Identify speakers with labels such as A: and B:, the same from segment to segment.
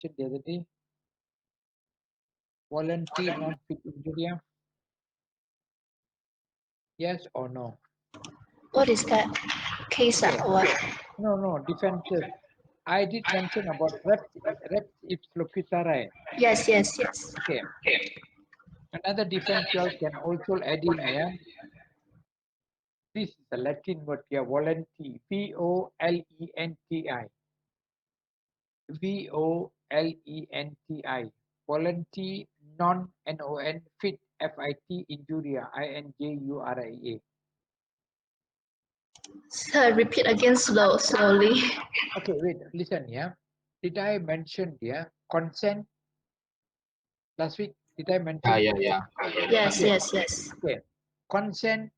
A: mentioned the other day? Voluntary non-fit injury. Yes or no?
B: What is that? Case
A: Okay.
B: what?
A: No, no, defensive. I did mention about reps ipsa locutare.
B: Yes, yes, yes.
A: Okay. Another defense you all can also add in here. This is a Latin word here, volenti. Volenti. Volenti. Volenti non fit fit injuria injuria.
B: Sir, repeat again slowly.
A: Okay, wait, listen, yeah. Did I mention here consent last week? Did I
C: Yeah,
A: mention
C: yeah,
A: consent?
C: yeah.
B: Yes,
A: Okay,
B: yes, yes.
A: okay. Consent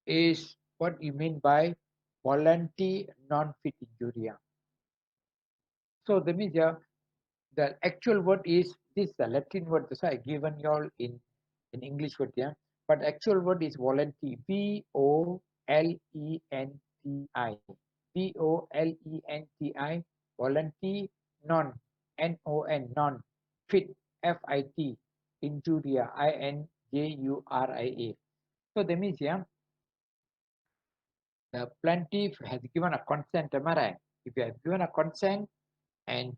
A: is what you mean by voluntary non-fit injuria. So that means yeah, the actual word is this the Latin word. That's why I given you all in English word, yeah. But actual word is voluntary. Volenti. Volenti. Voluntary non non fit fit injuria injuria. So that means yeah, the plaintiff has given a consent, am I right? If you have given a consent and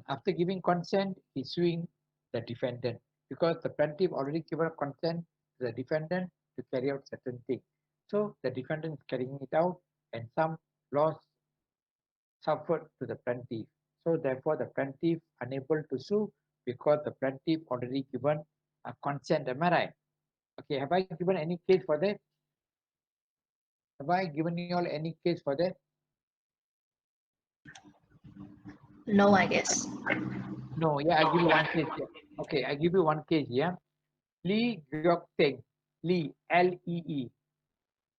A: after giving consent, he's suing the defendant because the plaintiff already given a consent to the defendant to carry out certain things. So the defendant is carrying it out and some loss suffered to the plaintiff. So therefore the plaintiff unable to sue because the plaintiff already given a consent, am I right? Okay, have I given any case for that? Have I given you all any case for that?
B: No, I guess.
A: No, yeah, I give you one case here. Okay, I give you one case here. Lee Gyok Teng. Lee, Lee,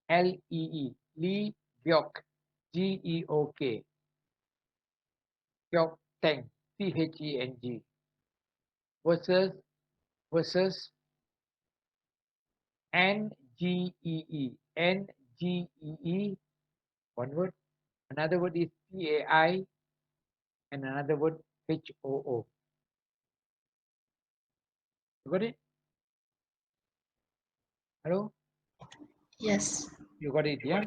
A: Lee, Lee Gyok, Geok, Gyok Teng, Cheng, versus versus Ngee, one word. Another word is Pai, and another word Hoo. You got it? Hello?
B: Yes.
A: You got it, yeah?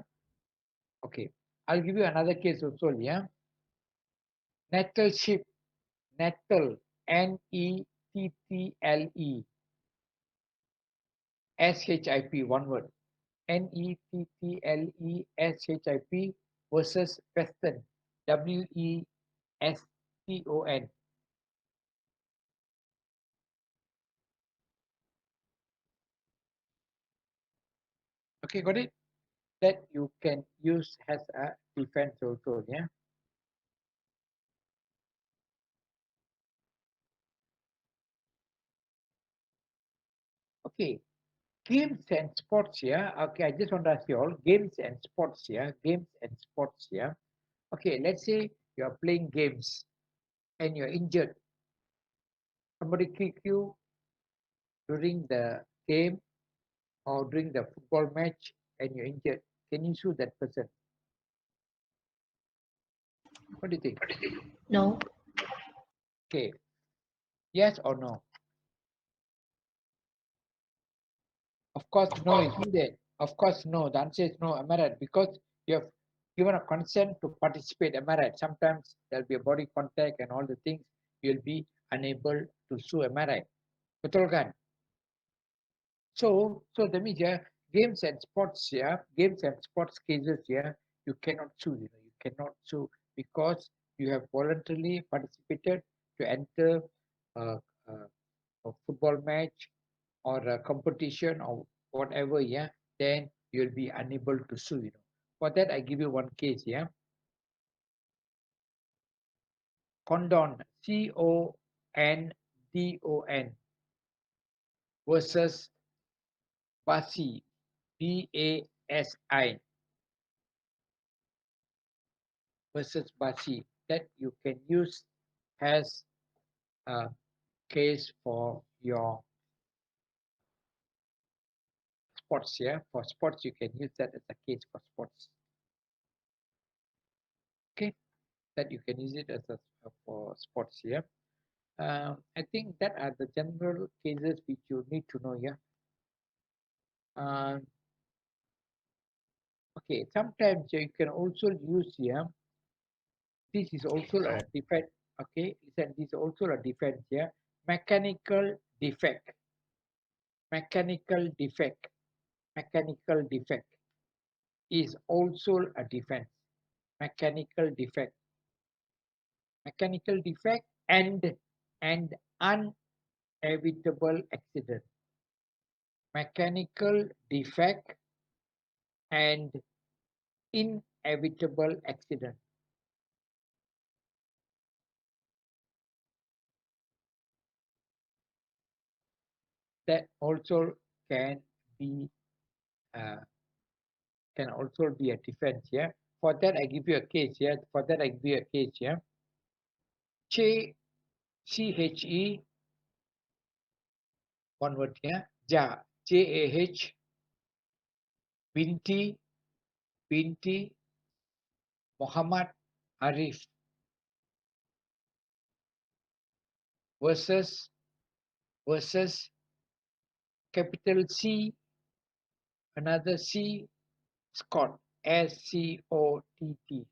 A: Okay. I'll give you another case also, yeah? Nettleship, Nettle, Nettle, SHIP, one word. Nettleship versus Weston, Weston. Okay, got it? That you can use as a defense also, yeah? Okay, games and sports here. Okay, I just want to ask you all games and sports here. Games and sports here. Okay, let's say you are playing games and you're injured. Somebody kick you during the game or during the football match and you're injured. Can you sue that person? What do you think?
B: No.
A: Okay, yes or no? Of course, no, isn't it? Of course, no. The answer is no. Am I right? Because you have given a consent to participate. Am I right? Sometimes there'll be a body contact and all the things. You'll be unable to sue. Am I right? Betul kan? So that means yeah, games and sports cases here, you cannot sue. You cannot sue because you have voluntarily participated to enter uh, uh, a football match or a competition or whatever, yeah, then you'll be unable to sue. For that, I give you one case, yeah. Condon, Condon versus Basi, Basi versus Basi. That you can use as a case for your sports, yeah. For sports, you can use that as a case for sports. Okay. that you can use it as a for sports here. I think that are the general cases which you need to know here. Okay, sometimes you can also use here. This is also a defect. Okay, listen, this is also a defect here. Mechanical defect. Mechanical defect. Mechanical defect is also a defense. Mechanical defect. Mechanical defect and unevitable accident. Mechanical defect and inevitable accident. That also can be uh, can also be a defense here. For that, I give you a case here. For that, I give you a case here. Che, C-H-E, one word here. Ja, J-A-H, Binti, Muhammad Arif versus capital C, another C, Scott, S-C-O-T-T.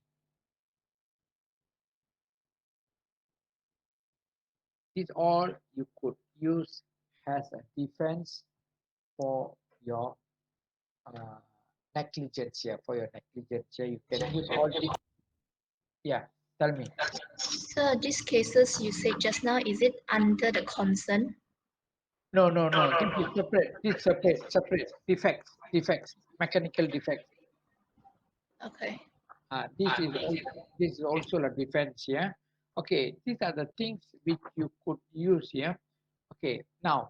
A: This all you could use as a defense for your negligence here. For your negligence here, you can use all the. Yeah, tell me.
B: So these cases you said just now, is it under the consent?
A: No, no, no. This is separate. This separate. Defects, mechanical defects.
B: Okay.
A: This is also a defense here. Okay, these are the things which you could use here. Okay, now,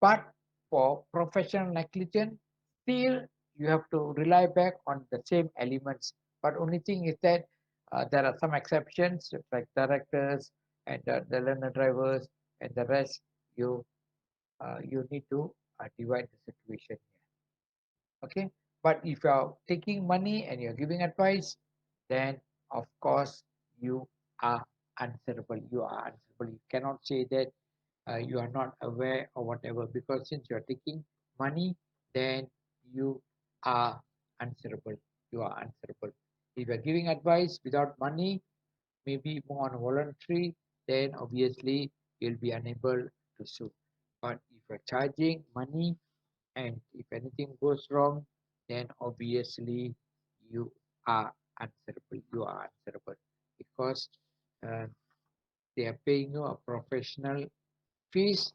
A: but for professional negligence, still you have to rely back on the same elements. But only thing is that there are some exceptions like directors and the learner drivers and the rest. You need to divide the situation here. Okay, but if you are taking money and you're giving advice, then of course you are answerable. You are answerable. You cannot say that you are not aware or whatever, because since you are taking money, then you are answerable. You are answerable. If you are giving advice without money, maybe more on voluntary, then obviously you'll be unable to sue. But if you're charging money and if anything goes wrong, then obviously you are answerable. You are answerable because uh, they are paying you a professional fees,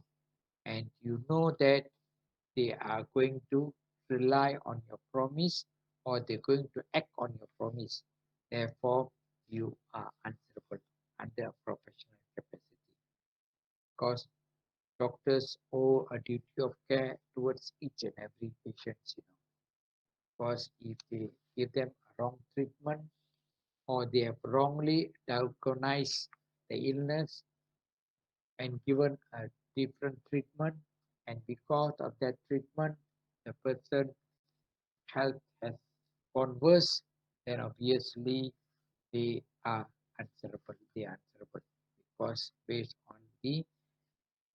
A: and you know that they are going to rely on your promise or they're going to act on your promise. Therefore, you are answerable under a professional capacity because doctors owe a duty of care towards each and every patient, because if they give them a wrong treatment or they have wrongly diagnosed the illness and given a different treatment, and because of that treatment the person health has gone worse, then obviously they are answerable. They are answerable because based on the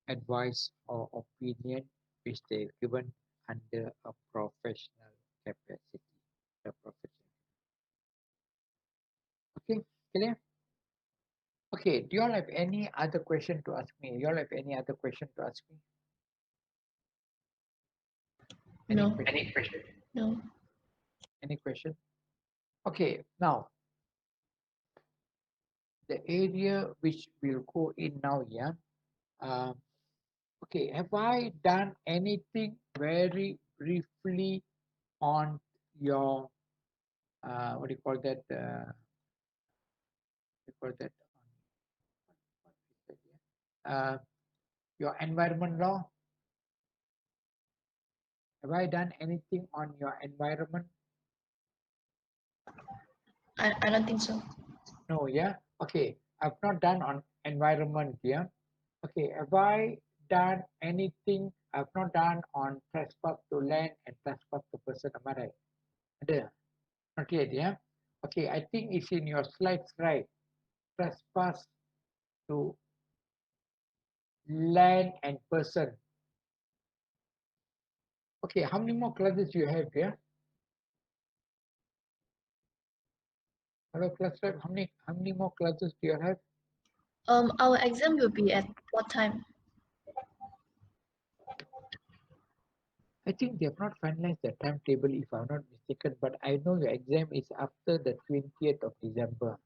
A: advice or opinion which they given under a professional capacity. The professional. Okay, clear? Okay, do you all have any other question to ask me? You all have any other question to ask me?
B: No.
A: Question?
B: No.
A: Any question? Okay, now the area which we'll go in now, yeah. Um, okay, have I done anything very briefly on your what do you call that? What do you call that? Your environment law. Have I done anything on your environment?
B: I don't think so.
A: No, yeah. Okay, I've not done on environment, yeah. Okay, have I done anything? I've not done on trespass to land and trespass to person. Am I right? Ada? Not yet, yeah. Okay, I think it's in your slides, right? Trespass to land and person. Okay, how many more classes you have here? Hello, class rep. How many more classes do you have?
B: Our exam will be at what time?
A: I think they have not finalized the timetable, if I'm not mistaken, but I know your exam is after the 20th of December.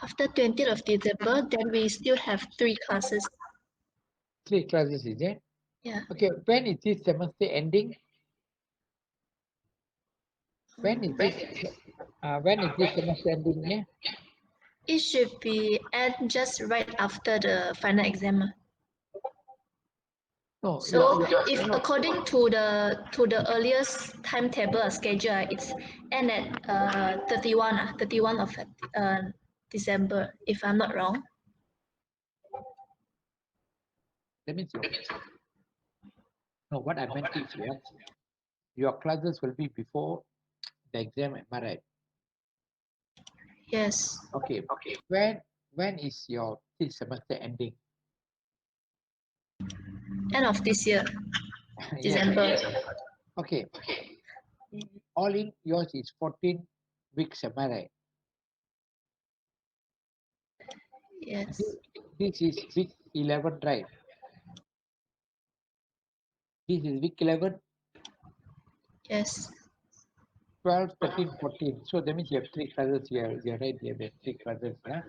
B: After 20th of December, then we still have 3 classes.
A: 3 classes, is it?
B: Yeah.
A: Okay, when is this semester ending? When is this semester ending? Yeah.
B: It should be end just right after the final exam.
A: No,
B: So if according to the earliest timetable or schedule, it's end at 31 of December, if I'm not wrong.
A: that means no. What I meant is, yeah, your classes will be before the exam. Am I right?
B: Yes.
A: Okay. When is your this semester ending?
B: End of this year,
A: Yes.
B: December.
A: Okay. All in yours is 14 weeks. Am I right?
B: Yes.
A: This is week 11, right? This is week 11,
B: Yes.
A: 12, 13, 14. So that means you have 3 classes here. You're right. You have 3 classes. Yeah.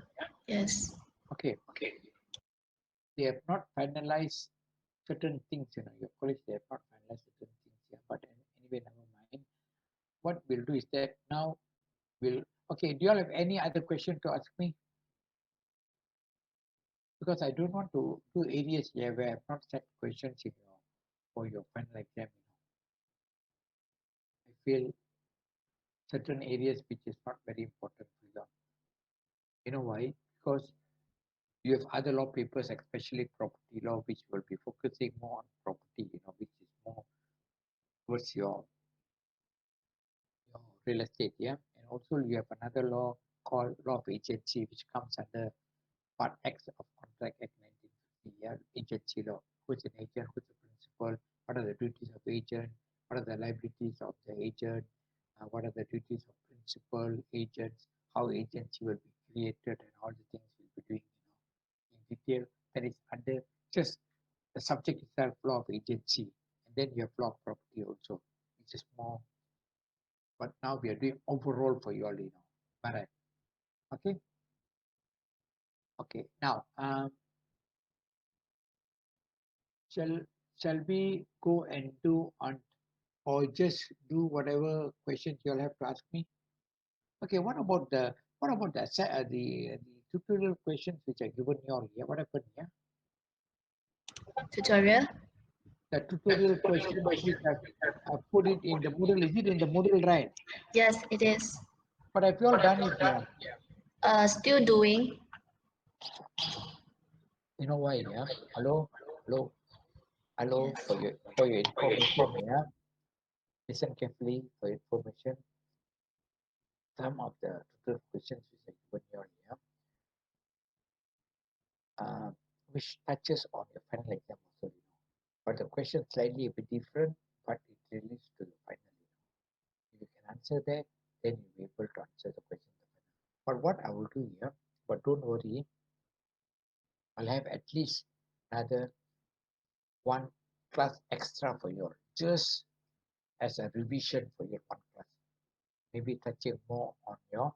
B: Yes.
A: Okay. They have not finalized certain things. Your college, they have not finalized certain things here. But anyway, never mind. What we'll do is that now we'll. Okay. Do you all have any other question to ask me? Because I don't want to do areas here where I have not set questions for your final exam. I feel certain areas which is not very important for you. You know why? Because you have other law papers, especially property law, which will be focusing more on property, which is more towards your real estate, yeah. And also you have another law called law of agency, which comes under Part X of Contract Act 1950, yeah, agency law. Who's an agent? Who's a principal? What are the duties of agent? What are the liabilities of the agent? What are the duties of principal agents? How agency will be created, and all the things we'll be doing, in detail. That is under just the subject itself, law of agency, and then you have law of property also, which is more. But now we are doing overall for you all, All right. Okay. Okay. Now, shall shall we go and do on, or just do whatever questions you all have to ask me? Okay. The tutorial questions which are given you all here? What happened here?
B: Tutorial.
A: The tutorial questions which I've put it in the Moodle. Is it in the Moodle, right?
B: Yes, it is.
A: But have you all done it here?
B: Still doing.
A: You know why? Yeah. Hello. Hello. Hello.
B: Yes.
A: For your information. Yeah. Listen carefully for information. Some of the tutorial questions which are given here, yeah, which touches on your final exam also, but the question slightly a bit different, but it relates to the final. If you can answer that, then you'll be able to answer the question. But what I will do here, but don't worry, I'll have at least another 1 class extra for you, just as a revision for your 1 class. Maybe touching more on your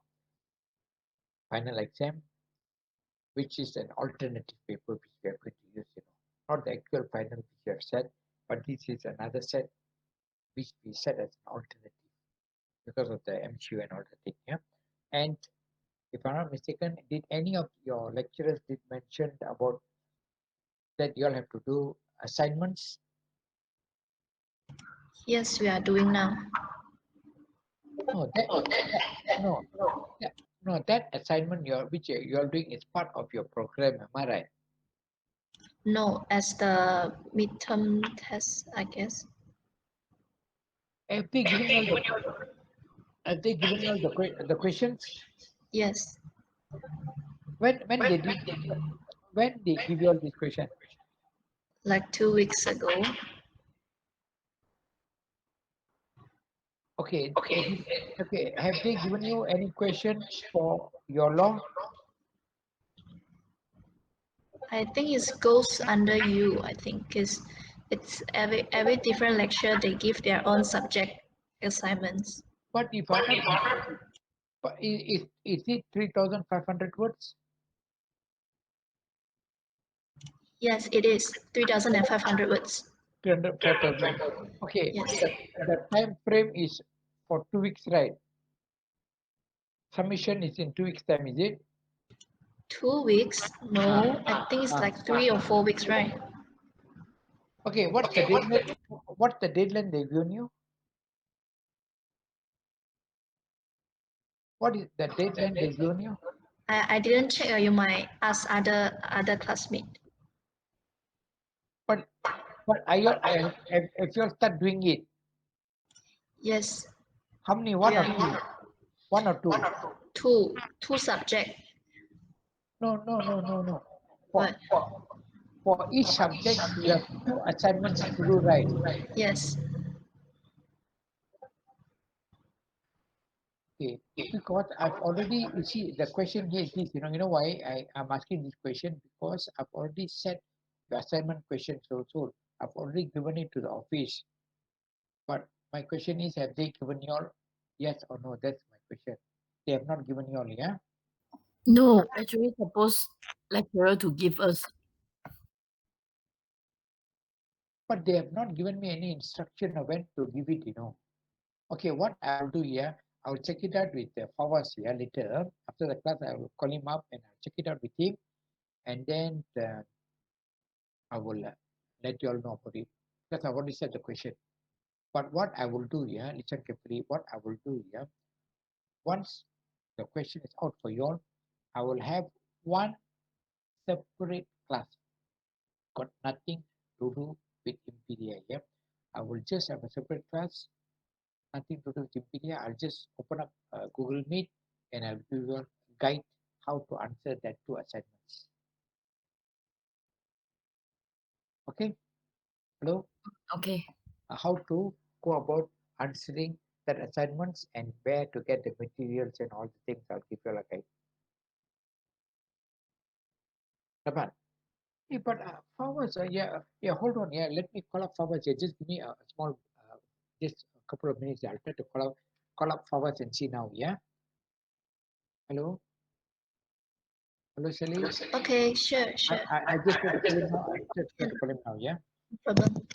A: final exam, which is an alternative paper which we are going to use, not the actual final which you have said, but this is another set which we set as an alternative because of the MCU and all the thing, yeah. And if I'm not mistaken, did any of your lecturers did mention about that you all have to do assignments?
B: Yes, we are doing now.
A: No, no, that assignment you're doing is part of your program, am I right?
B: No, as the midterm test, I guess.
A: Have they given you all the Have they given you all the questions?
B: Yes,
A: When they did when they give you all these questions?
B: like 2 weeks ago.
A: Okay, okay. Have they given you any question for your law?
B: I think it goes under you. I think because it's every different lecture they give their own subject assignments.
A: But if I'm not mistaken, but is it 3,500 words?
B: Yes, it is 3,500 words.
A: 300, 5,000. Okay,
B: Yes,
A: the time frame is for 2 weeks, right? Submission is in 2 weeks time, is it?
B: 2 weeks. No, I think it's
A: Ah.
B: like 3 or 4 weeks, right?
A: Okay, what's the deadline? What's the deadline they've given you? What is the deadline they've given you?
B: I didn't check. You might ask other classmates.
A: But are you if you start doing it,
B: Yes,
A: how many? One or two? One or two?
B: two subject.
A: No. For
B: But
A: for each subject, you have two assignments to do, right?
B: yes,
A: Okay, because I've already, you see, the question here is this, you know why I'm asking this question? Because I've already set the assignment questions also. I've already given it to the office. But my question is, have they given you all yes or no? That's my question. They have not given you all, yeah?
C: No, actually supposed lecturer to give us.
A: But they have not given me any instruction of when to give it. Okay, what I will do here, I will check it out with Fawaz here later. After the class, I will call him up and I'll check it out with him. And then I will let you all know about it. Because I've already said the question. But what I will do here, listen carefully, what I will do here, once the question is out for you all, I will have one separate class. Got nothing to do with Impedia here. I will just have a separate class, nothing to do with Impedia. I'll just open up Google Meet and I'll give you a guide how to answer that two assignments. Okay? Hello?
C: Okay.
A: How to go about answering that assignments and where to get the materials and all the things. I'll give you a guide. Tapan. Hey, but Fawaz, yeah, hold on, yeah, let me call up Fawaz. Yeah, just give me a small, just a couple of minutes. I'll try to call up Fawaz and see now. Yeah. Hello, hello, Sally.
B: okay, sure, sure.
A: I just try to call him now. I just try
B: Yeah,
A: to call him now. Yeah.
B: no problem.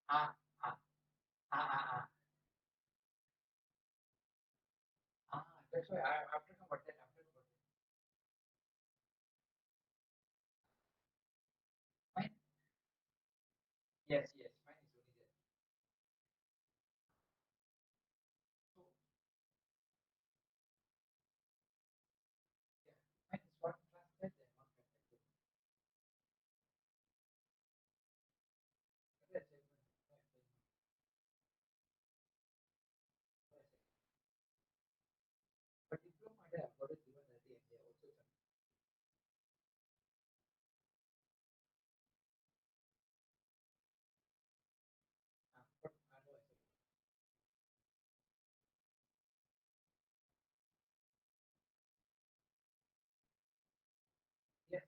A: Ah, ah, ah, ah, ah. That's why I'm talking about that. I'm talking about mine. Yes, yes, mine is only that. So yeah, mine is one class test and one practical. Other assignment, no assignment, no assignment. But diploma there, I've already given already, and they are also some. But no assignment. Yes.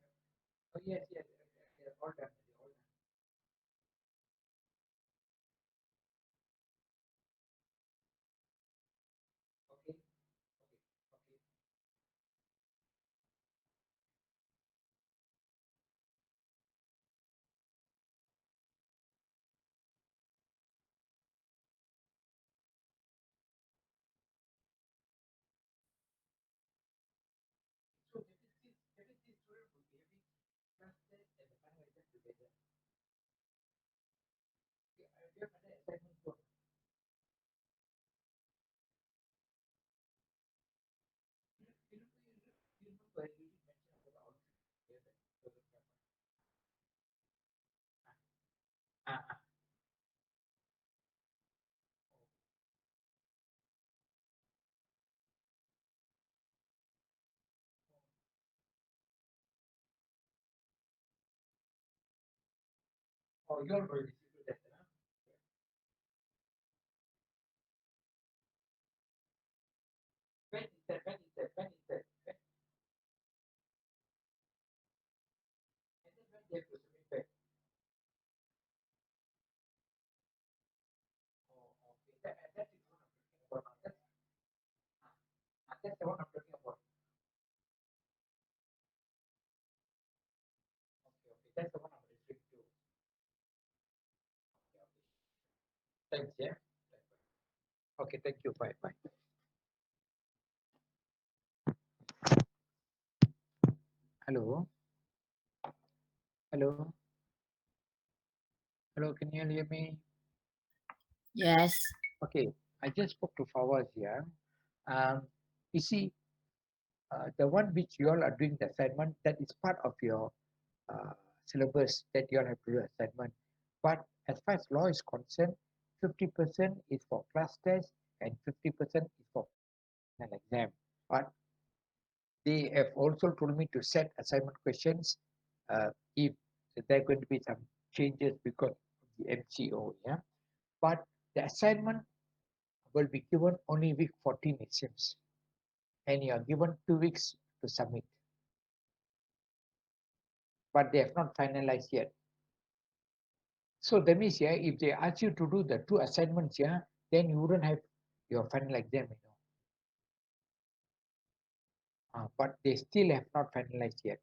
A: Oh yes, yes. They're all done. They're all done. Okay. Okay. Okay. So that is student will be having class test and the final exam together. Okay, do you have another assignment for you remember you did mention about the outfit together. So the camera. Ah, ah, oh, you all will receive that, huh? When is that? When is that? When is that? And then when they have to submit back. Oh, okay. That is what I'm talking about. That's the one I'm talking about. Okay, okay. That's the one I'm referring to. Okay, okay. Thanks, yeah. Okay, thank you. Bye, bye. Hello, hello, hello. Can you hear me?
C: Yes.
A: Okay, I just spoke to Fawaz here. You see, the one which you all are doing the assignment, that is part of your uh, syllabus that you all have to do assignment. But as far as law is concerned, 50% is for class test and 50% is for an exam. But they have also told me to set assignment questions if there are going to be some changes because of the MCO. Yeah, but the assignment will be given only week 14, it seems, and you are given 2 weeks to submit, but they have not finalized yet. So that means, yeah, if they ask you to do the two assignments, yeah, then you wouldn't have your final exam, you know. But they still have not finalized yet.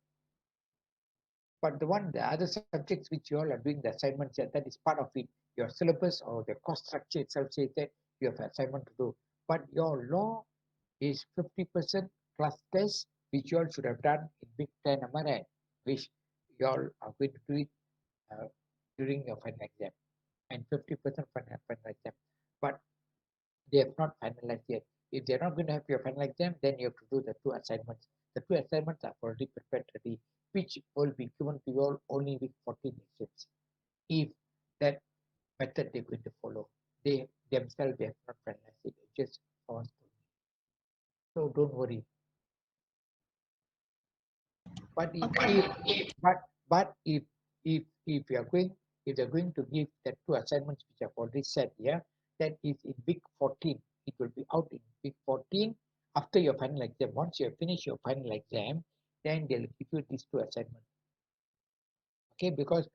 A: But the other subjects which you all are doing the assignments, yeah, that is part of it. Your syllabus or the course structure itself says that you have assignment to do. But your law is 50% class test, which you all should have done in Big Ten, am I right? Which you all are going to do it uh, during your final exam, and 50% final exam. But they have not finalized yet. If they're not going to have your final exam, then you have to do the two assignments. The two assignments are already prepared ready, which will be given to you all only with 14 exams. If that method they're going to follow, they themselves they have not finalized it. It's just for us to. So don't worry. But
B: Okay.
A: if you are going if they're going to give the two assignments which I've already said here, that is in week 14. It will be out in week 14 after your final exam. Once you have finished your final exam, then they'll give you these two assignments. Okay, because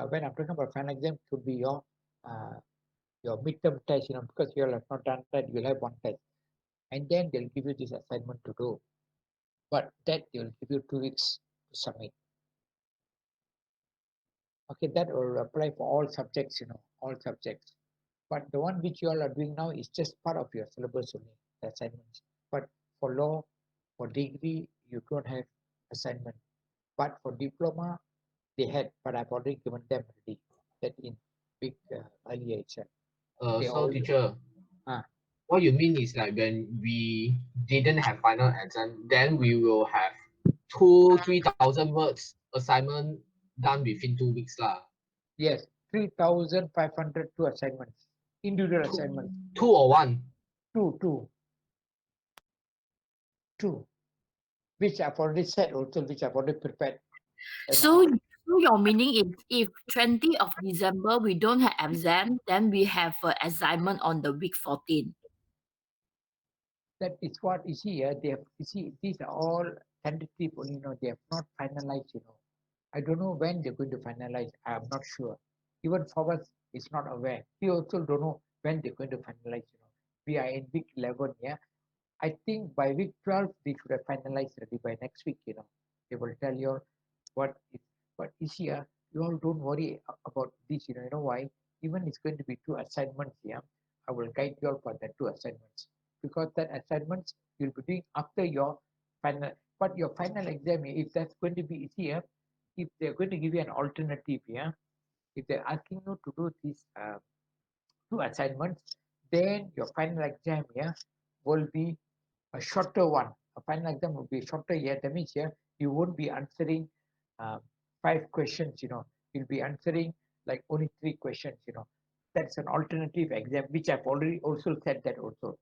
A: when I'm talking about final exam, it could be your midterm test, you know, because you all have not done that, you'll have one test, and then they'll give you this assignment to do. But that they will give you 2 weeks to submit. Okay, that will apply for all subjects, all subjects. But the one which you all are doing now is just part of your syllabus only, the assignments. But for law, for degree, you don't have assignment. But for diploma, they had, but I've already given them already. That in big earlier itself. They
D: So
A: all
D: teacher,
A: ah
D: what you mean is like when we didn't have final exam, then we will have 3,000 words assignment done within 2 weeks lah.
A: yes, 3,500 two assignments, individual assignments,
D: 2 or 1?
A: two, which I've already said also, which I've already prepared. And
C: So your meaning is if 20th of December we don't have exam, then we have an assignment on the week 14.
A: that is what you see here. They have, you see, these are all tentative only, they have not finalized, I don't know when they're going to finalize. I am not sure. Even Fawaz is not aware. He also don't know when they're going to finalize, We are in week 11, yeah. I think by week 12, they should have finalized already by next week, They will tell you all what is, but you see, you all don't worry about this, you know why? Even it's going to be two assignments, yeah. I will guide you all for that two assignments because that assignments you'll be doing after your final, but your final exam, if that's going to be easier, if they're going to give you an alternative, yeah, if they're asking you to do these two assignments, then your final exam, yeah, will be a shorter one. A final exam will be shorter, yeah. That means, yeah, you won't be answering 5 questions, You'll be answering like only 3 questions, That's an alternative exam, which I've already also said that also.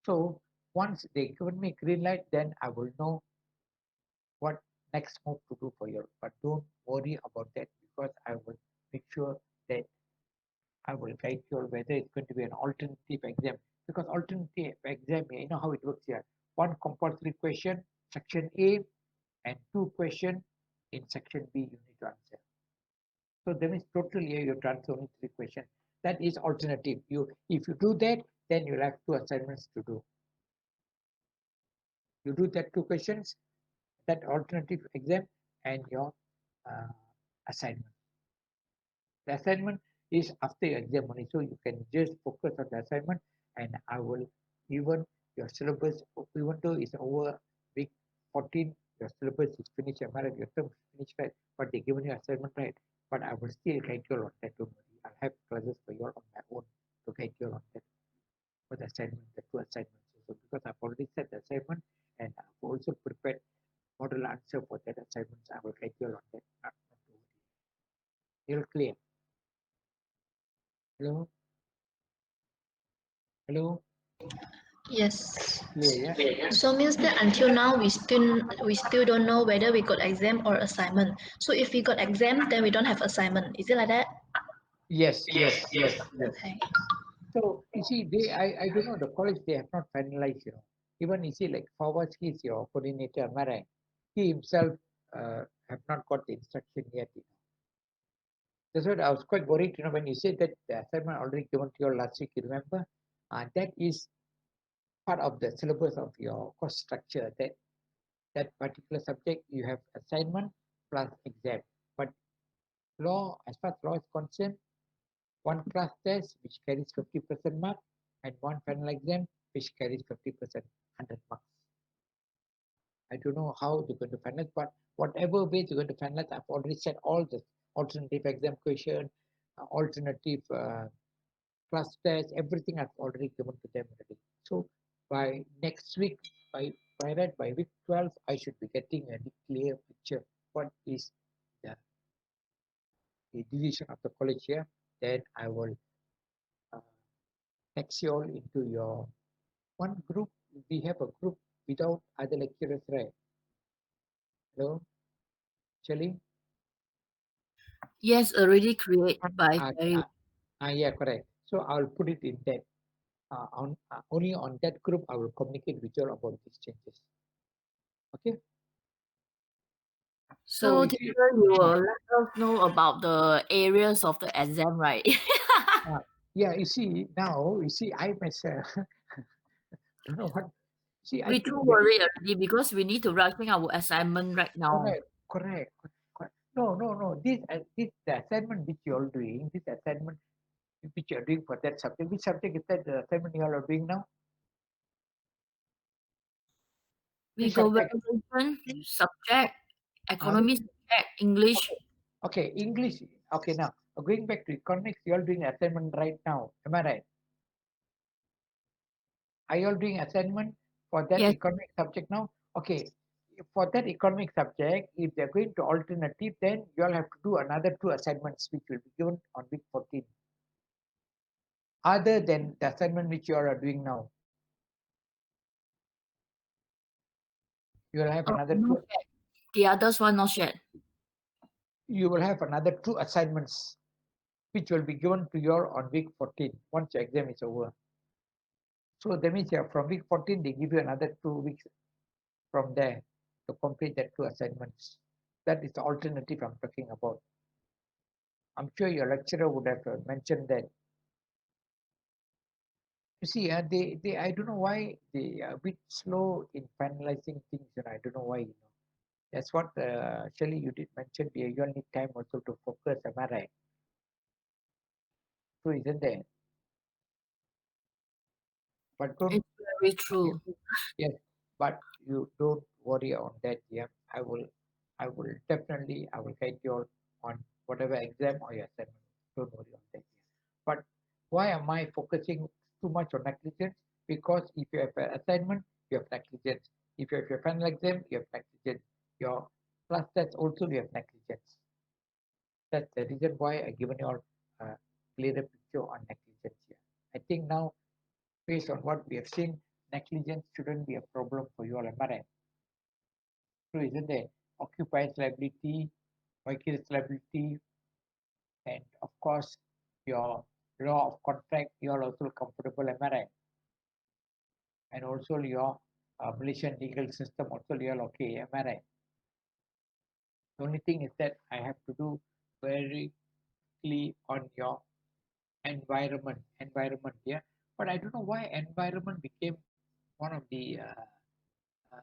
A: So once they given me green light, then I will know what next move to do for you. But don't worry about that because I will make sure that I will guide you on whether it's going to be an alternative exam. Because alternative exam, you know how it works here. One compulsory question, section A, and 2 questions in section B you need to answer. So that means totally you have to answer only 3 questions. That is alternative. If you do that, then you'll have 2 assignments to do. You do that 2 questions, that alternative exam, and your uh, assignment. The assignment is after your exam only, so you can just focus on the assignment, and I will even your syllabus, even though it's over week 14, your syllabus is finished, your term is finished, right? But they given you assignment, right? But I will still guide you on that. Don't worry. I'll have classes for you on my own to guide you on that for the assignment, the 2 assignments. So because I've already set the assignment and I've also prepared model answer for that assignments, I will guide you on that. Not to worry. You're clear. Hello? Hello?
B: Yes.
A: Clear, yeah?
B: So means that until now we still don't know whether we got exam or assignment. So if we got exam, then we don't have assignment. Is it like that?
A: Yes.
B: Okay.
A: So you see, I don't know, the college they have not finalized, Even you see like Fawaz, he's your coordinator, am I right? He himself have not got the instruction yet, That's what I was quite worried, when you said that the assignment already given to you last week, you remember? That is part of the syllabus of your course structure, that particular subject you have assignment plus exam. But law, as far as law is concerned, one class test which carries 50% mark and one final exam which carries 50%, 100 marks. I don't know how they're going to finalize, but whatever way they're going to finalize, I've already said all the alternative exam question, alternative class test, everything I've already given to them already. So by next week, by week 12, I should be getting a clear picture what is the decision of the college here. Then I will uh, text you all into your one group. We have a group without other lecturers, right? Hello, Shelly?
C: Yes, already created by
A: Ah,
C: Terry.
A: yeah, correct. So I'll put it in that. Only on that group I will communicate with you all about these changes. Okay.
C: So
A: you see,
C: teacher, you will let us know about the areas of the exam, right?
A: yeah, you see now, I myself don't know what. See, I
C: We
A: think
C: too worried already because we need to writing our assignment right now.
A: correct. No. This the assignment which you all doing. This assignment which you are doing for that subject. Which subject is that the assignment you all are doing now?
C: We
A: Which
C: go
A: subject?
C: valuation, subject, economy subject, English.
A: Okay, English. Okay, now going back to economics, you all doing assignment right now. Am I right? Are you all doing assignment for that
C: Yes.
A: economic subject now? Okay, for that economic subject, if they're going to alternative, then you all have to do another 2 assignments which will be given on week 14. Other than the assignment which you all are doing now. You will have another
C: Not
A: 2.
C: yet. The others one not yet.
A: You will have another 2 assignments which will be given to you all on week 14 once your exam is over. So that means from week 14 they give you another 2 weeks from there to complete that 2 assignments. That is the alternative I'm talking about. I'm sure your lecturer would have mentioned that. You see, they I don't know why they are a bit slow in finalizing things, and I don't know why. That's what Shelley you did mention. You all need time also to focus. Am I right? So isn't there? But don't.
C: It's very true.
A: Yes, but you don't worry on that. Yeah, I will guide you all on whatever exam or your assignment. Don't worry on that. Yeah. But why am I focusing too much on negligence? Because if you have an assignment, you have negligence. If you have your final exam, you have negligence. Your class test also you have negligence. That's the reason why I given you all a clearer picture on negligence here. I think now based on what we have seen, negligence shouldn't be a problem for you all, am I right? So isn't there occupiers liability, vicarious liability, and of course your law of contract, you are also comfortable, am I right? And also your Malaysian legal system also you are okay, am I right? The only thing is that I have to do very clearly on your environment, yeah. But I don't know why environment became one of the uh,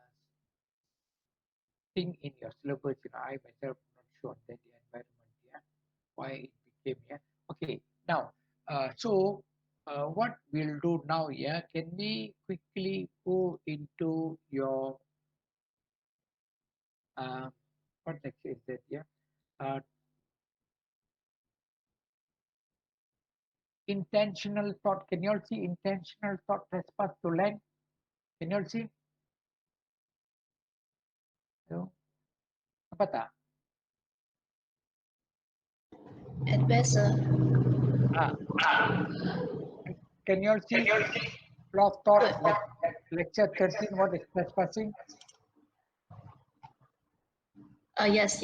A: thing in your syllabus. I myself not sure that the environment, yeah, why it became, yeah. Okay, now, what we'll do now, yeah, can we quickly go into your uh, what lecture is that, yeah? Uh, Intentional thought. Can you all see intentional thought trespass to land? Can you all see? No? Apa tak?
B: At where, sir?
A: Ah, can you all see? Law of thought, lecture 13, what is trespassing?
B: Yes.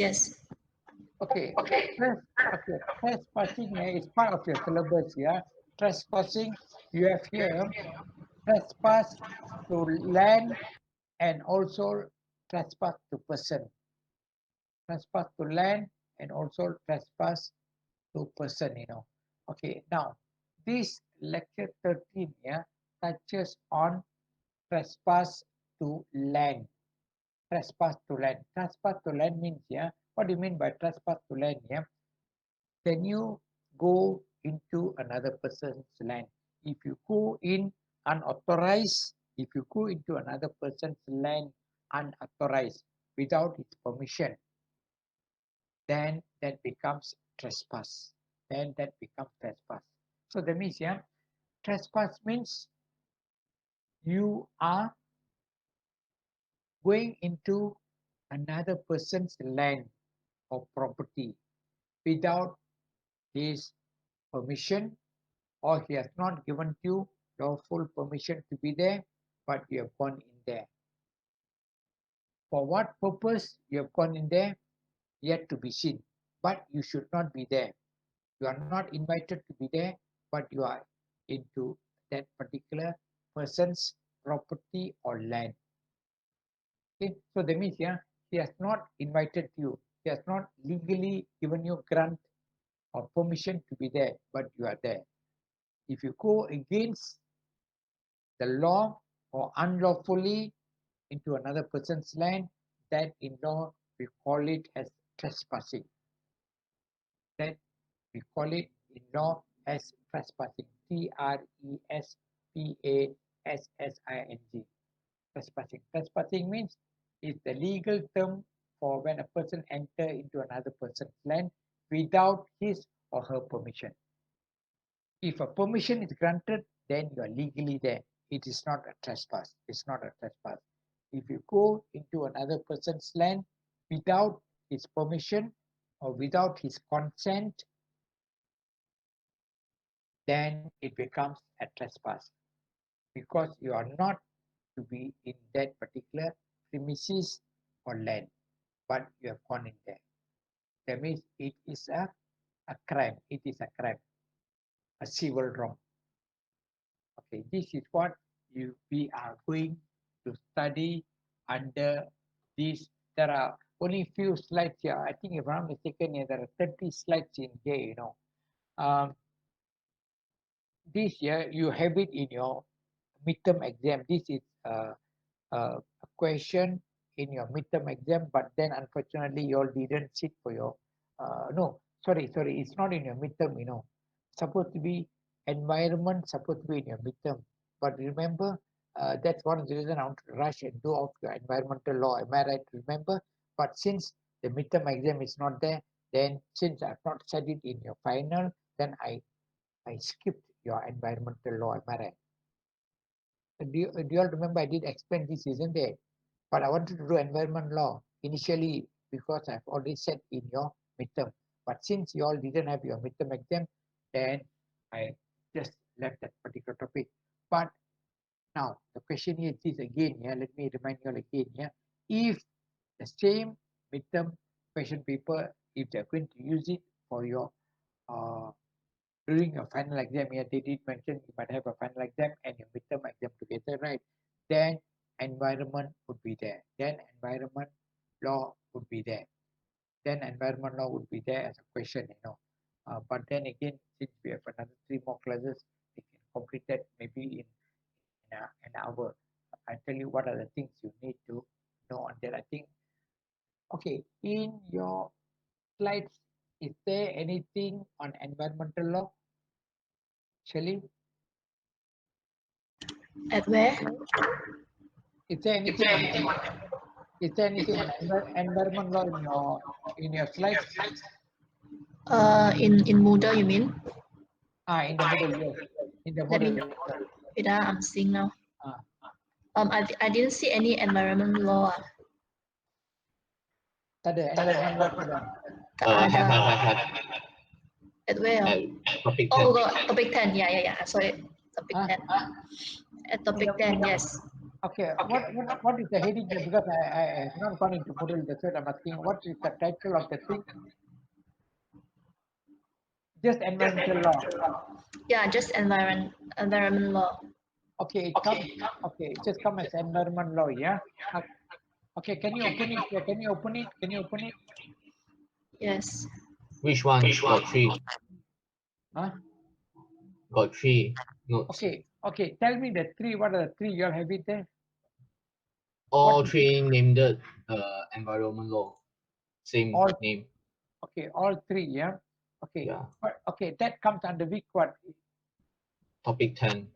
A: Okay. Okay. Trespassing is part of your syllabus. Yeah. Trespassing, you have here trespass to land and also trespass to person. Trespass to land and also trespass to person. Okay. Now, this lecture 13 touches on trespass to land. Trespass to land. Trespass to land means, what do you mean by trespass to land? Can you go into another person's land? If you go in unauthorized, if you go into another person's land unauthorized without his permission, then that becomes trespass. So that means, trespass means you are going into another person's land or property without his permission, or he has not given you your full permission to be there, but you have gone in there. For what purpose you have gone in there, yet to be seen. But you should not be there. You are not invited to be there, but you are into that particular person's property or land. Okay, so that means, he has not invited you. He has not legally given you grant or permission to be there, but you are there. If you go against the law or unlawfully into another person's land, that in law we call it as trespassing. We call it in law as trespassing. Trespassing. Trespassing. Trespassing means it's the legal term for when a person enter into another person's land without his or her permission. If a permission is granted, then you are legally there. It is not a trespass. It's not a trespass. If you go into another person's land without his permission or without his consent, then it becomes a trespass because you are not to be in that particular premises or land, but you have gone in there. That means it is a crime. It is a crime, a civil wrong. Okay, this is what we are going to study under this. There are only few slides here. I think if I'm not mistaken, there are 30 slides in here, this year you have it in your midterm exam. This is a question in your midterm exam, but then unfortunately you all didn't sit for your no, sorry, it's not in your midterm, supposed to be environment, supposed to be in your midterm. But remember, that's one of the reasons I want to rush and do off your environmental law. Am I right? Remember? But since the midterm exam is not there, then since I've not said it in your final, then I skipped your environmental law. Am I right? Do you all remember I did explain this, isn't it? But I wanted to do environment law initially because I've already said in your midterm. But since you all didn't have your midterm exam, then I just left that particular topic. But now the question is this again, let me remind you all again, if the same midterm question paper, if they're going to use it for your during your final exam, they did mention you might have a final exam and your midterm exam together, right? Then environment would be there. Then environment law would be there. Then environment law would be there as a question, But then again, since we have another 3 more classes, we can complete that maybe in an hour. I'll tell you what are the things you need to know on that. I think, okay, in your slides, is there anything on environmental law? Shelley?
B: At where?
A: Is there anything on environment law in your slides?
B: In Moodle, you mean?
A: In the Moodle, yes. In the
B: Let me
A: Moodle.
B: wait, I'm seeing now.
A: Ah.
B: I didn't see any environment law.
A: Tak ada environment law tidak.
B: Tak ada.
D: Have.
B: At where?
D: Topic 10.
B: Oh, topic 10. Yeah. I saw it. Topic 10. At topic 10, yes.
A: Okay. What is the heading there? Because I have not gone into Moodle, that's what I'm asking. What is the title of the thing? Just environmental law.
B: Yeah, just environment law.
A: Okay, it just come as environment law, yeah? Okay, can you open it? Can you open it?
B: Yes.
D: Which one? Got 3.
A: Huh?
D: Got 3 notes.
A: Okay. Tell me the 3. What are the 3 you all have it there?
D: All 3 named environment law. Same name.
A: Okay, all 3, yeah? Okay.
D: Yeah.
A: Okay, that comes under week what?
D: Topic 10.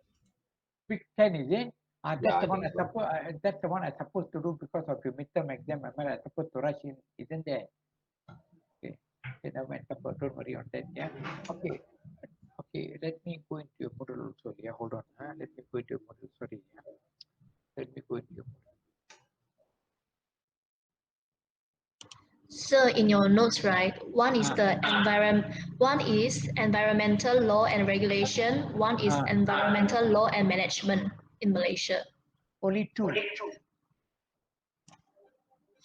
A: Week 10, is it? That's the one that's the one I supposed to do because of your midterm exam. I supposed to rush in, isn't there? Okay. Never mind, don't worry on that, yeah? Okay, let me go into your Moodle also, yeah? Hold on, let me go into your Moodle, sorry, yeah? Let me go into your Moodle.
B: So in your notes, right? One is environmental law and regulation. One is environmental law and management in Malaysia.
A: Only 2.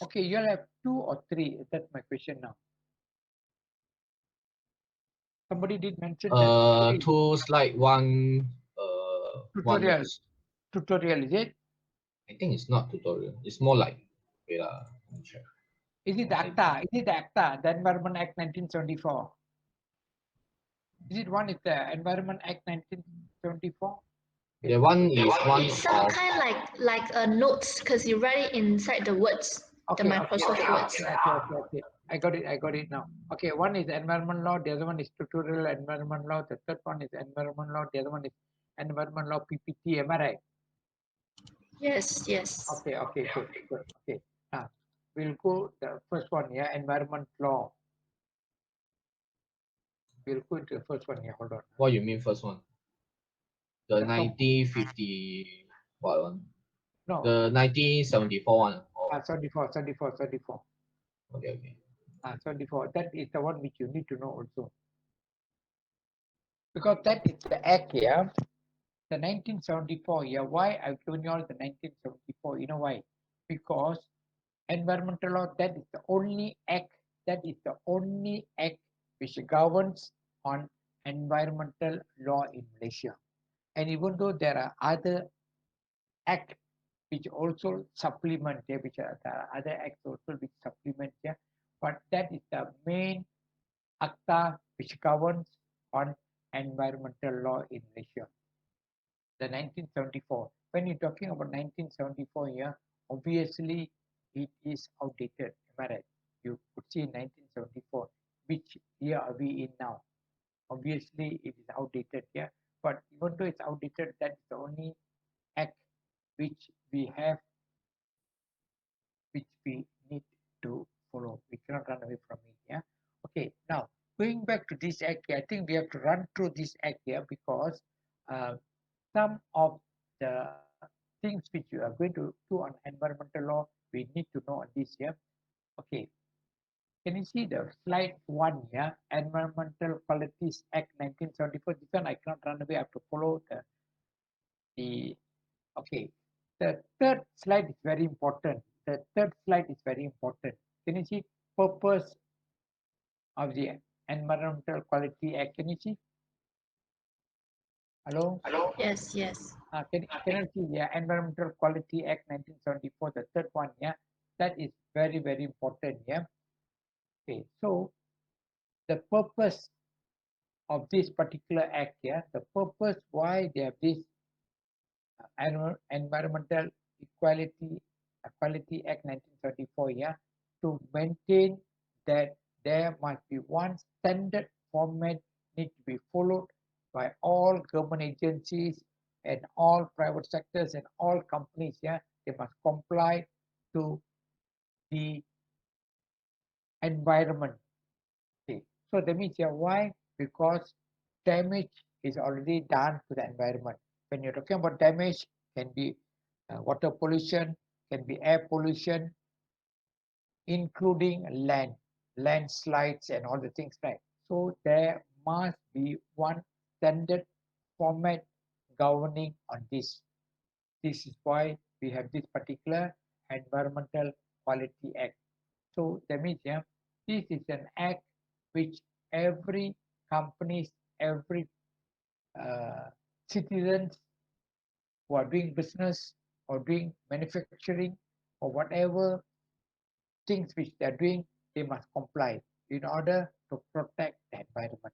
A: Okay, you'll have 2 or 3. That's my question now. Somebody did mention that.
D: 2 slide 1
A: tutorial.
D: 1
A: Tutorial, is it?
D: I think it's not tutorial. It's more like let me check.
A: Is it the ACTA? Is it the ACTA, the Environment Act 1974? Is it one? Is the Environment Act 1974?
D: The one is one
B: It's some
D: of
B: kind like a notes because you write it inside the words, the Microsoft words.
A: Okay. I got it now. Okay, one is environment law, the other one is tutorial environment law, the third one is environment law, the other one is environment law PPT, am I right?
B: Yes, yes.
A: Okay, good. Okay, now we'll go the first one, yeah, environment law. We'll go to the first one, yeah, hold on.
D: What you mean first one? The
A: The top-
D: 1950 what one?
A: No,
D: The 1974 one. Oh,
A: 74.
D: okay.
A: 74, that is the one which you need to know also. Because that is the act here, the 1974 year. Why I've given you all the 1974? You know why? Because environmental law, that is the only act which governs on environmental law in Malaysia. And even though there are other acts which also supplement here, which are there are other acts also which supplement here, but that is the main ACTA which governs on environmental law in Malaysia. The 1974. When you're talking about 1974 year, obviously it is outdated. Am I right? You could see 1974. Which year are we in now? Obviously it is outdated here. But even though it's outdated, that's the only act which we have, which we need to follow. We cannot run away from it. Yeah. Okay. Now going back to this act, I think we have to run through this act here because some of the things which you are going to do on environmental law, we need to know on this here. Okay, can you see the slide 1 here? Environmental Qualities Act 1974. This one I cannot run away. I have to follow the okay. The third slide is very important. The third slide is very important. Can you see purpose of the Environmental Quality Act? Can you see? Hello?
B: Yes, yes.
A: Can you see, yeah, Environmental Quality Act 1974, the third one, yeah, that is very, very important, yeah. Okay, so the purpose of this particular act, yeah, the purpose why they have this Environmental Equality Act 1934, yeah, to maintain that there must be one standard format need to be followed by all government agencies and all private sectors and all companies. Yeah, they must comply to the environment. Okay, so that means, yeah, why? Because damage is already done to the environment. When you're talking about damage, can be water pollution, can be air pollution, including landslides and all the things, right? So there must be one standard format governing on this. This is why we have this particular Environmental Quality Act. So that means, yeah, this is an act which every companies, every citizens who are doing business or doing manufacturing or whatever things which they are doing, they must comply in order to protect the environment.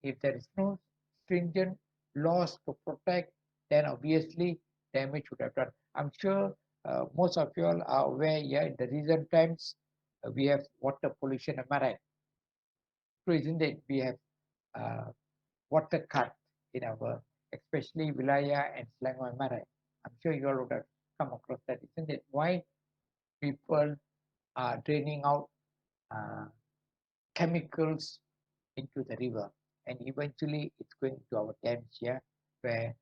A: If there is no stringent laws to protect, then obviously damage would have done. I'm sure most of you all are aware, yeah, in the recent times we have water pollution, am I right? So isn't it? We have water cut in our, especially Wilayah and Selangor, am I right? I'm sure you all would have come across that, isn't it? Why people are draining out chemicals into the river, and eventually it's going to our dams here, where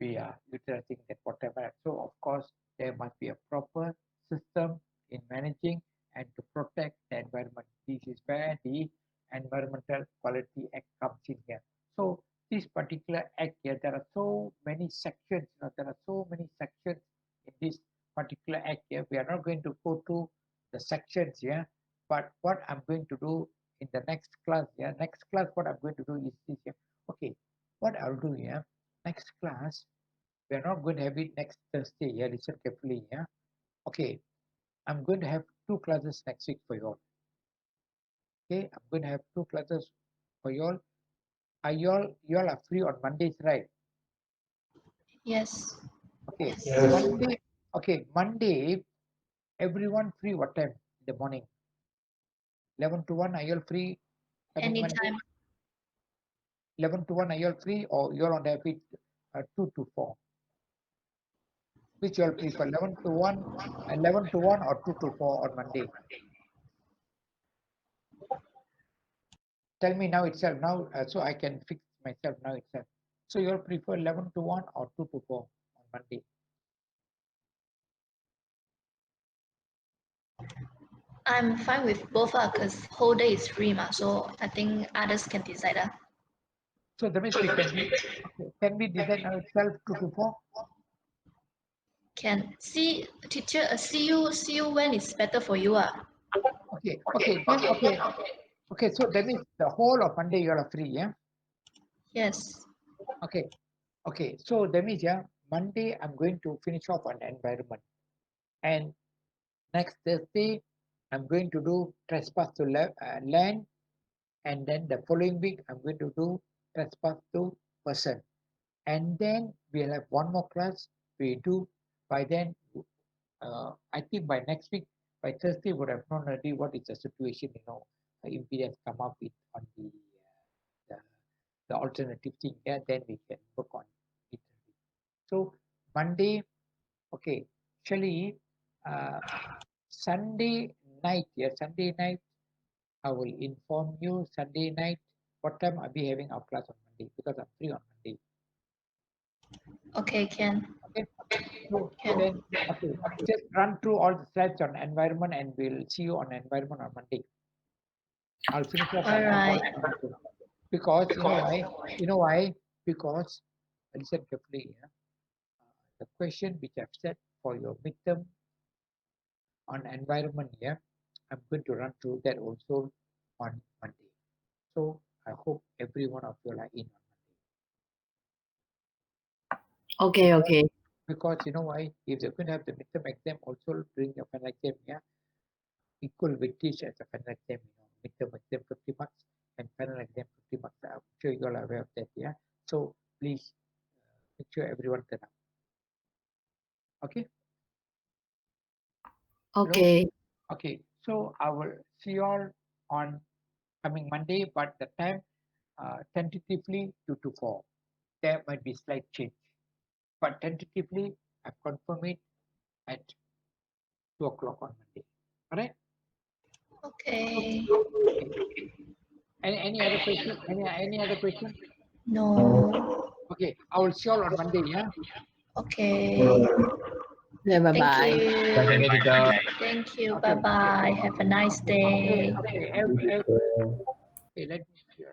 A: we are utilizing that water. So of course there must be a proper system in managing and to protect the environment. This is where the Environmental Quality Act comes in here. So this particular act here, there are so many sections, there are so many sections in this particular act here. We are not going to go to the sections here, but what I'm going to do in the next class, what I'm going to do is this here. Okay, what I'll do here, next class, we are not going to have it next Thursday. Yeah, listen carefully. Yeah, okay, I'm going to have 2 classes next week for you all. Okay, I'm going to have 2 classes for you all. Are you all are free on Mondays, right?
B: Yes.
A: Okay,
B: Yes.
A: Monday. Okay, Monday, everyone free what time in the morning? 11 to 1, are you all free? Coming Monday?
B: Anytime.
A: 11 to 1, are you all free, or you're on the bit 2 to 4? Which you all prefer, 11 to 1 or 2 to 4 on Monday? Tell me now itself, now, so I can fix myself now itself. So you all prefer 11 to 1 or 2 to 4 on Monday?
B: I'm fine with both because whole day is free ma, so I think others can decide.
A: So that means we can we decide now itself 2 to 4?
B: Can see teacher see you when it's better for you.
A: Okay, then okay, so that means the whole of Monday you are free, yeah?
B: Yes.
A: Okay, so that means, yeah, Monday I'm going to finish off on environment, and next Thursday I'm going to do trespass to land, and then the following week I'm going to do trespass to person, and then we'll have one more class we do. By then, I think by next week, by Thursday, would have known already what is the situation, if we have come up with on the alternative thing, yeah, then we can work on it. So Monday, okay, actually, Sunday night, I will inform you Sunday night what time I'll be having our class on Monday, because I'm free on Monday.
B: Okay, can.
A: Okay, so
B: Can.
A: then, okay, just run through all the slides on environment, and we'll see you on environment on Monday. I'll finish up on
B: Alright.
A: environment because you know why? Because listen carefully. Yeah? The question which I've set for your midterm on environment here, I'm going to run through that also on Monday. So I hope every one of you are in on Monday.
C: Okay.
A: Because you know why? If they're going to have the midterm exam also during the final exam, yeah, equal weightage as a final exam, midterm exam 50 marks and final exam 50 marks. I'm sure you all are aware of that, yeah. So please make sure everyone turn up. Okay.
C: Okay.
A: Okay. So I will see you all on coming Monday, but the time tentatively 2 to 4. There might be slight change, but tentatively I've confirmed it at 2 o'clock on Monday. All right.
B: Okay.
A: Any other question? Any other question?
B: No.
A: Okay, I will see you all on Monday. Yeah.
B: Okay.
C: Yeah, bye
B: Thank
C: bye.
B: you. Thank you.
A: Okay.
B: Bye bye. Have a nice day.
A: Okay. Okay. Let me see.